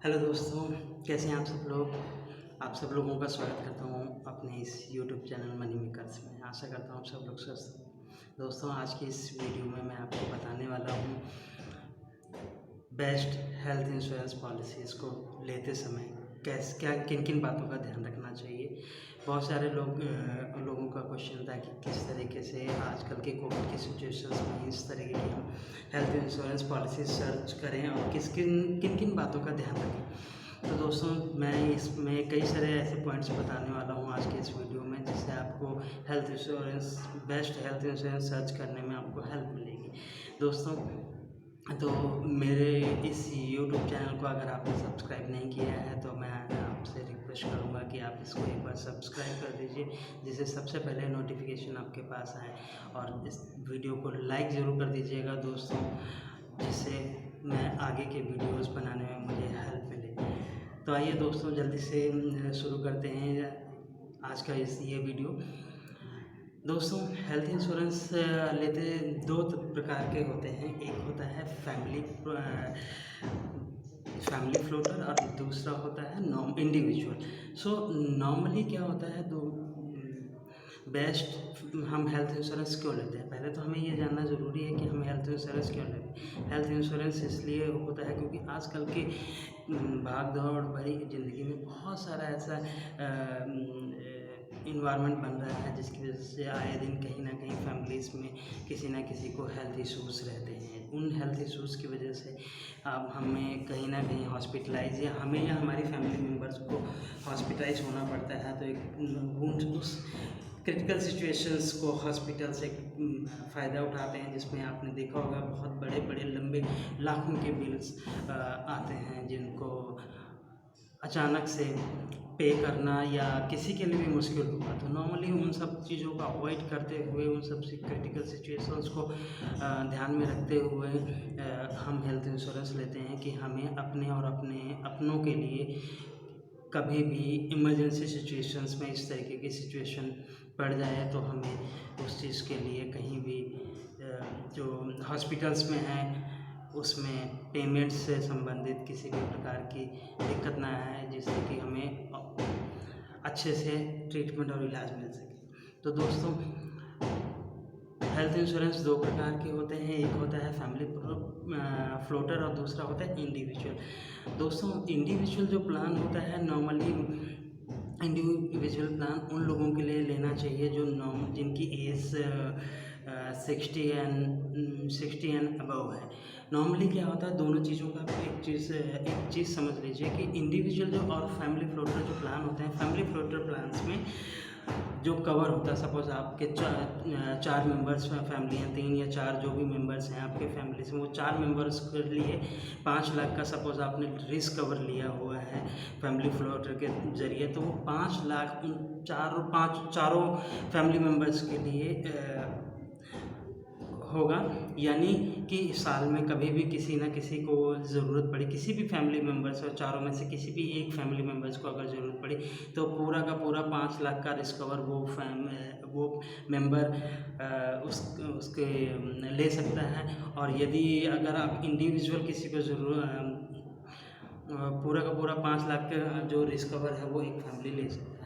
Hello दोस्तों, कैसे हैं आप सब लोग। आप सब लोगों का स्वागत करता हूँ अपने इस यूट्यूब चैनल मनी मेकर्स में। आशा करता हूँ सब लोग स्वस्थ हैं। दोस्तों, आज की इस वीडियो में मैं आपको बताने वाला हूँ बेस्ट हेल्थ इंश्योरेंस पॉलिसीज़ को लेते समय क्या किन किन बातों का ध्यान रखना चाहिए। बहुत सारे लोगों का क्वेश्चन था कि किस तरीके से आजकल के कोविड की सिचुएशंस में इस तरीके की हम हेल्थ इंश्योरेंस पॉलिसी सर्च करें और किन किन बातों का ध्यान रखें। तो दोस्तों, मैं इसमें कई सारे ऐसे पॉइंट्स बताने वाला हूँ आज के इस वीडियो में, जिससे आपको बेस्ट हेल्थ इंश्योरेंस सर्च करने में आपको हेल्प मिलेगी। दोस्तों, तो मेरे इस यूट्यूब चैनल को अगर आपने सब्सक्राइब नहीं किया है तो मैं आपसे रिक्वेस्ट करूँगा कि आप इसको एक बार सब्सक्राइब कर दीजिए, जिससे सबसे पहले नोटिफिकेशन आपके पास आए। और इस वीडियो को लाइक ज़रूर कर दीजिएगा दोस्तों, जिससे मैं आगे के वीडियोस बनाने में मुझे हेल्प मिले। तो आइए दोस्तों, जल्दी से शुरू करते हैं आज का ये वीडियो। दोस्तों, हेल्थ इंश्योरेंस लेते दो प्रकार के होते हैं। एक होता है फैमिली फ्लोटर और दूसरा होता है इंडिविजुअल। सो नॉर्मली क्या होता है, दो बेस्ट हम हेल्थ इंश्योरेंस क्यों लेते हैं। पहले तो हमें ये जानना ज़रूरी है कि हम हेल्थ इंश्योरेंस क्यों लेते हैं। हेल्थ इंश्योरेंस इसलिए होता है क्योंकि आजकल की भाग दौड़ भरी ज़िंदगी में बहुत सारा ऐसा इन्वायरमेंट बन रहा है, जिसकी वजह से आए दिन कहीं ना कहीं फैमिलीज़ में किसी ना किसी को हेल्थ इश्यूज़ रहते हैं। उन हेल्थ इश्यूज़ की वजह से अब हमें कहीं ना कहीं हॉस्पिटलाइज या हमें या हमारी फैमिली मेम्बर्स को हॉस्पिटलाइज होना पड़ता है। तो उस क्रिटिकल सिचुएशंस को हॉस्पिटल से फ़ायदा उठाते हैं, जिसमें आपने देखा होगा बहुत बड़े बड़े लंबे लाखों के बिल्स आते हैं, जिनको अचानक से पे करना या किसी के लिए भी मुश्किल होगा। तो नॉर्मली उन सब चीज़ों को अवॉइड करते हुए, उन सब क्रिटिकल सिचुएशंस को ध्यान में रखते हुए हम हेल्थ इंश्योरेंस लेते हैं कि हमें अपने और अपने अपनों के लिए कभी भी इमरजेंसी सिचुएशंस में इस तरीके की सिचुएशन पड़ जाए तो हमें उस चीज़ के लिए कहीं भी जो हॉस्पिटल्स में है उसमें पेमेंट से संबंधित किसी भी प्रकार की दिक्कत ना आए, जिससे कि हमें अच्छे से ट्रीटमेंट और इलाज मिल सके। तो दोस्तों, हेल्थ इंश्योरेंस दो प्रकार के होते हैं। एक होता है फैमिली फ्लोटर और दूसरा होता है इंडिविजुअल। दोस्तों, इंडिविजुअल जो प्लान होता है, नॉर्मली इंडिविजुअल प्लान उन लोगों के लिए लेना चाहिए जो जिनकी एज 60 एंड अबव है। नॉर्मली क्या होता है, दोनों चीज़ों का एक चीज़ समझ लीजिए कि इंडिविजुअल जो और फैमिली फ्लोटर जो प्लान होते हैं, फैमिली फ्लोटर प्लान्स में जो कवर होता है, सपोज आपके चार मेंबर्स फैमिली हैं, 3 या 4 जो भी मेंबर्स हैं आपके फैमिली से, वो 4 मेंबर्स के लिए 5 लाख का सपोज आपने रिस्क कवर लिया हुआ है फैमिली फ्लोटर के ज़रिए, तो वो 5 लाख उन चारों फैमिली मेंबर्स के लिए होगा। यानी कि साल में कभी भी किसी ना किसी को ज़रूरत पड़ी, किसी भी फैमिली मेम्बर्स और चारों में से किसी भी एक फैमिली मेम्बर्स को अगर ज़रूरत पड़ी, तो पूरा का पूरा 5 लाख का रिस्क कवर वो मेंबर उसके ले सकता है। और यदि अगर आप इंडिविजुअल किसी को पूरा का पूरा 5 लाख का जो रिस्क कवर है वो एक फैमिली ले सकता है।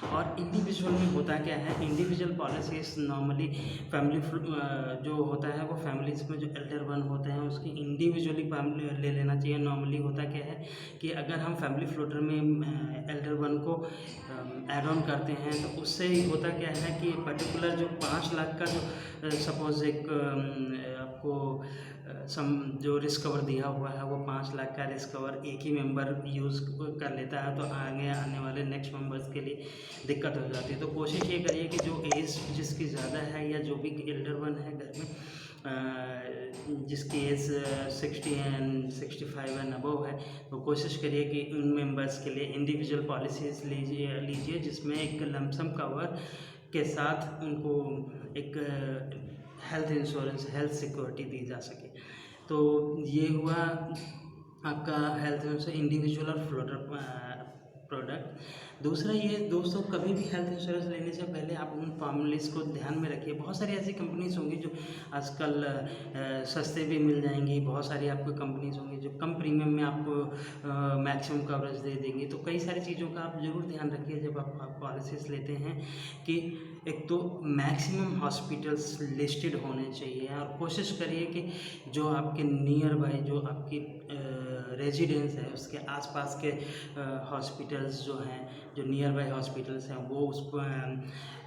और इंडिविजुअल में होता क्या है, इंडिविजुअल पॉलिसीज नॉर्मली फैमिली जो होता है वो फैमिलीज में जो एल्डर वन होते हैं उसकी इंडिविजुअली ले लेना चाहिए। नॉर्मली होता क्या है कि अगर हम फैमिली फ्लोटर में एल्डर वन को ऐड ऑन करते हैं, तो उससे होता क्या है कि पर्टिकुलर जो 5 लाख का जो सपोज एक आपको जो रिस्क कवर दिया हुआ है, वो 5 लाख का रिस्क कवर एक ही मेंबर यूज़ कर लेता है, तो आगे आने वाले नेक्स्ट मेंबर्स के लिए दिक्कत हो जाती है। तो कोशिश ये करिए कि जो एज जिसकी ज़्यादा है या जो भी एल्डर वन है घर में, जिसकी एज 60 एंड 65 एंड अबव है, तो कोशिश करिए कि उन मेंबर्स के लिए इंडिविजुअल पॉलिसीज़ लीजिए जिसमें एक लमसम कवर के साथ उनको एक हेल्थ इंश्योरेंस, हेल्थ सिक्योरिटी दी जा सके। तो ये हुआ आपका हेल्थ इंश्योरेंस इंडिविजुअल और फ्लोटर प्रोडक्ट। दूसरा ये दोस्तों, कभी भी हेल्थ इंश्योरेंस लेने से पहले आप उन फॉर्मूलेस को ध्यान में रखिए। बहुत सारी ऐसी कंपनीज होंगी जो आजकल सस्ते भी मिल जाएंगी, बहुत सारी आपको कंपनीज होंगी जो कम प्रीमियम में आपको मैक्सिमम कवरेज दे देंगी। तो कई सारी चीज़ों का आप ज़रूर ध्यान रखिए जब आप पॉलिसीज़ लेते हैं कि एक तो मैक्सिमम हॉस्पिटल्स लिस्टेड होने चाहिए, और कोशिश करिए कि जो आपके नियर बाय, जो आपकी रेजिडेंस है उसके आसपास के हॉस्पिटल्स जो हैं, जो नियर बाय हॉस्पिटल्स हैं, वो उस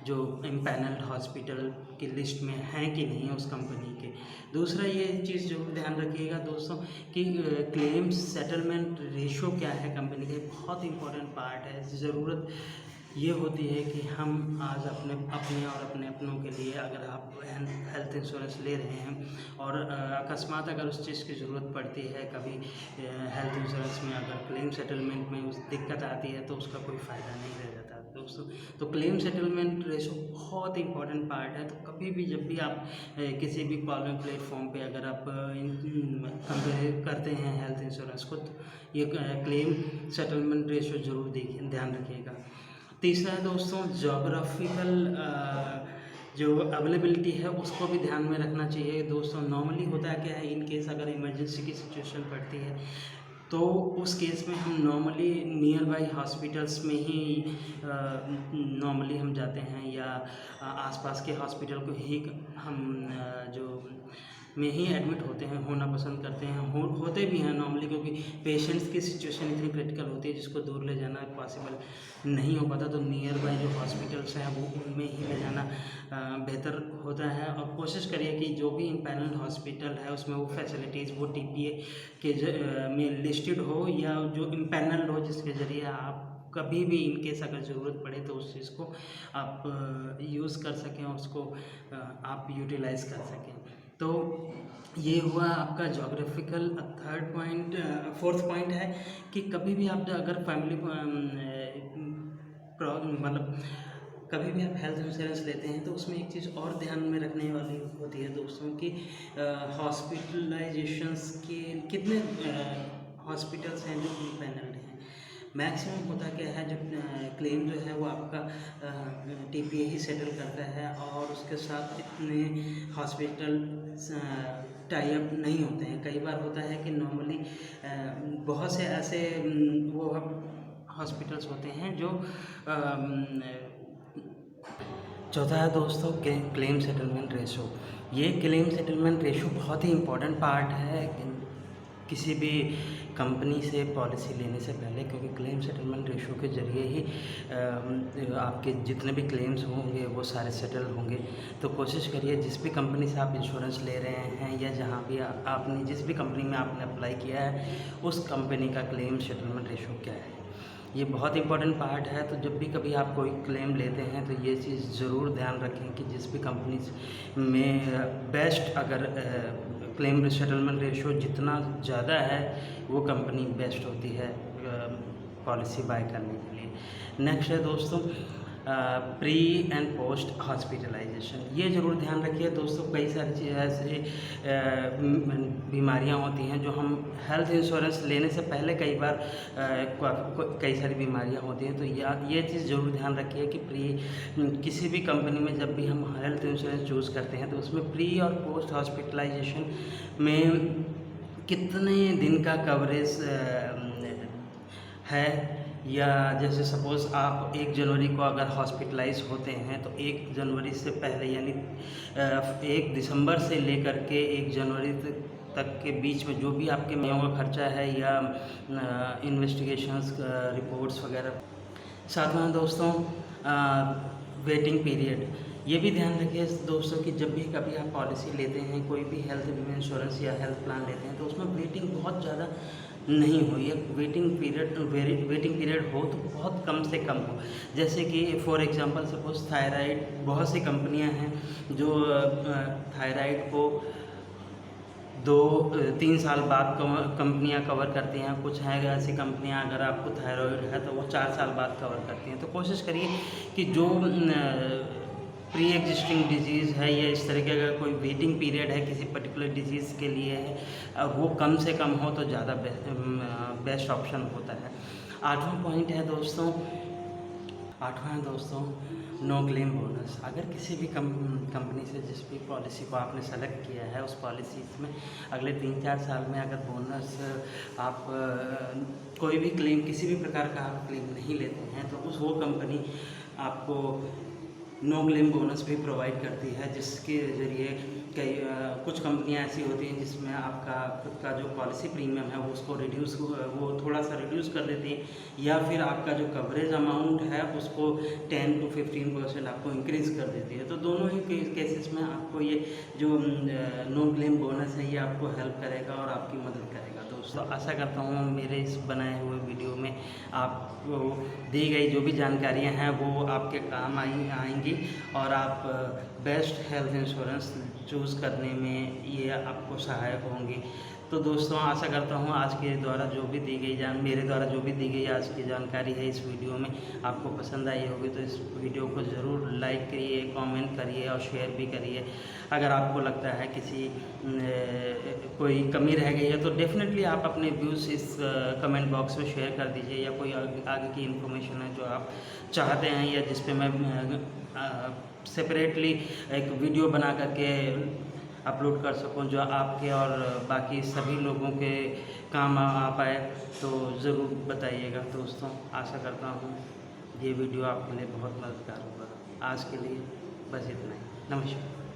जो इम्पैनल्ड हॉस्पिटल की लिस्ट में हैं कि नहीं उस कंपनी के। दूसरा ये चीज़ जरूर ध्यान रखिएगा दोस्तों कि क्लेम सेटलमेंट रेशो क्या है कंपनी का, बहुत इंपॉर्टेंट पार्ट है। ज़रूरत ये होती है कि हम आज अपने और अपने अपनों के लिए अगर आप हेल्थ इंश्योरेंस ले रहे हैं और अकस्मात अगर उस चीज़ की ज़रूरत पड़ती है, कभी हेल्थ इंश्योरेंस में अगर क्लेम सेटलमेंट में उस दिक्कत आती है तो उसका कोई फ़ायदा नहीं रह जाता दोस्तों। तो क्लेम सेटलमेंट रेशो बहुत इंपॉर्टेंट पार्ट है। तो कभी भी जब भी आप किसी भी प्लेटफॉर्म पे अगर आप कंपेयर करते हैं हेल्थ इंश्योरेंस को, तो ये क्लेम सेटलमेंट रेशो ज़रूर देखिए, ध्यान रखिएगा। तीसरा है दोस्तों, जोग्राफिकल जो अवेलेबिलिटी है उसको भी ध्यान में रखना चाहिए दोस्तों। नॉर्मली होता है क्या है, इन केस अगर इमरजेंसी की सिचुएशन पड़ती है तो उस केस में हम नॉर्मली नियर बाई हॉस्पिटल्स में ही नॉर्मली हम जाते हैं, या आसपास के हॉस्पिटल को ही हम जो में ही एडमिट होना पसंद करते हैं, होते भी हैं नॉर्मली, क्योंकि पेशेंट्स की सिचुएशन इतनी क्रिटिकल होती है जिसको दूर ले जाना पॉसिबल नहीं हो पाता। तो नियर बाय जो हॉस्पिटल्स हैं वो उनमें ही ले जाना बेहतर होता है। और कोशिश करिए कि जो भी इम्पैनल्ड हॉस्पिटल है उसमें वो फैसिलिटीज़ वो TPA के में लिस्टेड हो, या जो इम्पैनल्ड हो जिसके ज़रिए आप कभी भी इनकेस अगर ज़रूरत पड़े तो उस चीज़ को आप यूज़ कर सकें, उसको आप यूटिलाइज़ कर सकें। तो ये हुआ आपका जोग्राफिकल। फोर्थ पॉइंट है कि कभी भी आप अगर फैमिली मतलब कभी भी आप हेल्थ इंश्योरेंस लेते हैं तो उसमें एक चीज़ और ध्यान में रखने वाली होती है दोस्तों कि हॉस्पिटलाइजेशंस के कितने हॉस्पिटल्स हैं जो इम्पैनल्ड हैं। मैक्सिमम होता क्या है, जब क्लेम जो है वो आपका TPA ही सेटल करता है और उसके साथ इतने हॉस्पिटल टाई अप नहीं होते हैं। कई बार होता है कि नॉर्मली बहुत से ऐसे वो हॉस्पिटल्स होते हैं जो चौथा है दोस्तों क्लेम सेटलमेंट रेशो। ये क्लेम सेटलमेंट रेशो बहुत ही इम्पोर्टेंट पार्ट है किसी भी कंपनी से पॉलिसी लेने से पहले, क्योंकि क्लेम सेटलमेंट रेशो के ज़रिए ही आपके जितने भी क्लेम्स होंगे वो सारे सेटल होंगे। तो कोशिश करिए जिस भी कंपनी से आप इंश्योरेंस ले रहे हैं या जहाँ भी आपने जिस भी कंपनी में आपने अप्लाई किया है उस कंपनी का क्लेम सेटलमेंट रेशो क्या है, ये बहुत इंपॉर्टेंट पार्ट है। तो जब भी कभी आप कोई क्लेम लेते हैं तो ये चीज़ ज़रूर ध्यान रखें कि जिस भी कंपनी में बेस्ट अगर क्लेम सेटलमेंट रेशो जितना ज़्यादा है वो कंपनी बेस्ट होती है पॉलिसी बाय करने के लिए। नेक्स्ट है दोस्तों प्री एंड पोस्ट हॉस्पिटलाइजेशन। ये ज़रूर ध्यान रखिए दोस्तों, कई सारी चीज़ ऐसी बीमारियां होती हैं जो हम हेल्थ इंश्योरेंस लेने से पहले कई बार कई सारी बीमारियां होती हैं। तो ये चीज़ ज़रूर ध्यान रखिए कि किसी भी कंपनी में जब भी हम हेल्थ इंश्योरेंस चूज़ करते हैं तो उसमें प्री और पोस्ट हॉस्पिटलाइजेशन में कितने दिन का कवरेज है, या जैसे सपोज़ आप 1 जनवरी को अगर हॉस्पिटलाइज होते हैं तो 1 जनवरी से पहले यानी 1 दिसंबर से लेकर के 1 जनवरी तक के बीच में जो भी आपके महीनों का खर्चा है या इन्वेस्टिगेशंस रिपोर्ट्स वगैरह। सातवां दोस्तों वेटिंग पीरियड। ये भी ध्यान रखिए दोस्तों कि जब भी कभी आप पॉलिसी लेते हैं, कोई भी हेल्थ इंश्योरेंस या हेल्थ प्लान लेते हैं तो उसमें वेटिंग बहुत ज़्यादा नहीं हो, या वेटिंग पीरियड हो तो बहुत कम से कम हो। जैसे कि फॉर एग्जांपल सपोज थायराइड, बहुत सी कंपनियां हैं जो थायराइड को 2-3 साल बाद कंपनियां कवर करती हैं। कुछ हैं ऐसी कंपनियां अगर आपको थायराइड है तो वो 4 साल बाद कवर करती हैं। तो कोशिश करिए कि जो प्री एग्जिस्टिंग डिजीज़ है या इस तरीके का कोई वेटिंग पीरियड है किसी पर्टिकुलर डिजीज़ के लिए है, वो कम से कम हो तो ज़्यादा बेस्ट ऑप्शन होता है। 8वां पॉइंट है दोस्तों, 8वां है दोस्तों नो क्लेम बोनस। अगर किसी भी कंपनी से जिस भी पॉलिसी को आपने सेलेक्ट किया है उस पॉलिसी में अगले 3-4 साल में अगर बोनस आप कोई भी क्लेम, किसी भी प्रकार का आप क्लेम नहीं लेते हैं तो वो कंपनी आपको नो क्लेम बोनस भी प्रोवाइड करती है, जिसके ज़रिए कई कुछ कंपनियां ऐसी होती हैं जिसमें आपका खुद का जो पॉलिसी प्रीमियम है वो उसको वो थोड़ा सा रिड्यूस कर देती है, या फिर आपका जो कवरेज अमाउंट है उसको 10 to 15% आपको इंक्रीज़ कर देती है। तो दोनों ही केसेस में आपको ये जो नो क्लेम बोनस है ये आपको हेल्प करेगा और आपकी मदद करेगा। दोस्तों आशा करता हूँ मेरे इस बनाए हुए वीडियो में आपको दी गई जो भी जानकारियाँ हैं वो आपके काम आएंगी और आप बेस्ट हेल्थ इंश्योरेंस चूज़ करने में ये आपको सहायक होंगी। तो दोस्तों आशा करता हूँ आज के द्वारा जो भी दी गई मेरे द्वारा जो भी दी गई आज की जानकारी है इस वीडियो में आपको पसंद आई होगी। तो इस वीडियो को ज़रूर लाइक करिए, कमेंट करिए और शेयर भी करिए। अगर आपको लगता है किसी कोई कमी रह गई है तो डेफिनेटली आप अपने व्यूज़ इस कमेंट बॉक्स में शेयर कर दीजिए, या कोई आगे की इन्फॉर्मेशन है जो आप चाहते हैं या जिस पे मैं सेपरेटली एक वीडियो बना करके अपलोड कर सकूं जो आपके और बाकी सभी लोगों के काम आ पाए, तो ज़रूर बताइएगा। दोस्तों आशा करता हूँ ये वीडियो आपके लिए बहुत मददगार होगा। आज के लिए बस इतना ही। नमस्कार।